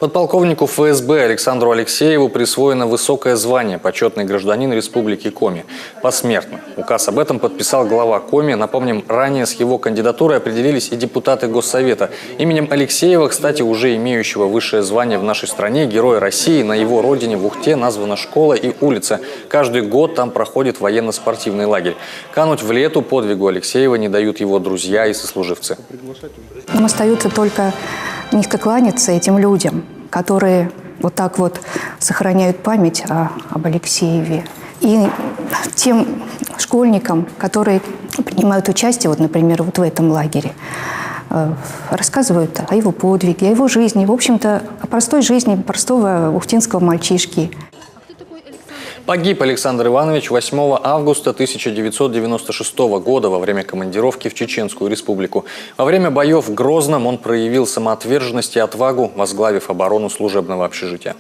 Подполковнику ФСБ Александру Алексееву присвоено высокое звание «Почетный гражданин Республики Коми» посмертно. Указ об этом подписал глава Коми. Напомним, ранее с его кандидатурой определились и депутаты Госсовета. Именем Алексеева, кстати, уже имеющего высшее звание в нашей стране, Героя России, на его родине в Ухте названа школа и улица. Каждый год там проходит военно-спортивный лагерь. Кануть в лету подвигу Алексеева не дают его друзья и сослуживцы. Нам остается только низко кланяться этим людям, которые вот так вот сохраняют память об Алексееве. И тем школьникам, которые принимают участие, вот, например, вот в этом лагере, рассказывают о его подвиге, о его жизни, в общем-то, о простой жизни простого ухтинского мальчишки. Погиб Александр Иванович 8 августа 1996 года во время командировки в Чеченскую республику. Во время боев в Грозном он проявил самоотверженность и отвагу, возглавив оборону служебного общежития.